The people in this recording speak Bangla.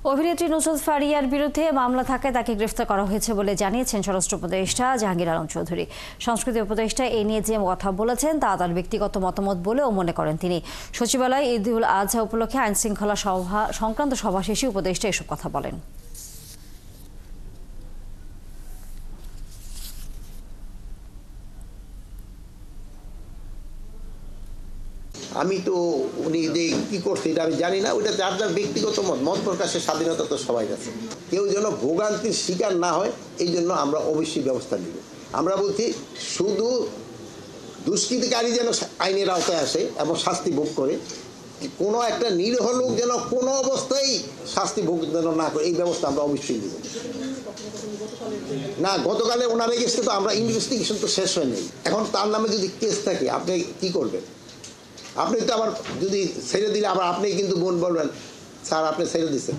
অভিনেত্রী নুসরাত ফারিয়ার বিরুদ্ধে মামলা থাকায় তাকে গ্রেফতার করা হয়েছে বলে জানিয়েছেন স্বরাষ্ট্র উপদেষ্টা জাহাঙ্গীর আলম চৌধুরী। সংস্কৃতি উপদেষ্টা এ নিয়ে যে কথা বলেছেন তা তার ব্যক্তিগত মতামত বলেও মনে করেন তিনি। সচিবালয়ে ঈদুল আজহা উপলক্ষে আইনশৃঙ্খলা সভা সংক্রান্ত সভা শেষে উপদেষ্টা এসব কথা বলেন। আমি তো উনি যে কি করছে এটা আমি জানি না, ওইটা যার যার ব্যক্তিগত মত প্রকাশের স্বাধীনতা তো সবাই আছে। কেউ যেন ভোগান্তির শিকার না হয় এই জন্য আমরা অবশ্যই ব্যবস্থা নিব। আমরা বলছি শুধু দুষ্কৃতিকারী যেন আইনের আওতায় আসে এবং শাস্তি ভোগ করে, কোনো একটা নিরীহ লোক যেন কোনো অবস্থায় শাস্তি ভোগ যেন না করে, এই ব্যবস্থা আমরা অবশ্যই নিব। না, গতকালে ওনার এগেস্টে তো আমরা ইনভেস্টিগেশন তো শেষ হয় নাই। এখন তার নামে যদি কেস থাকে আপনি কি করবেন? আপনি তো আবার যদি ছেড়ে দিলে আবার আপনি কিন্তু বলবেন স্যার আপনি ছেড়ে দিচ্ছেন।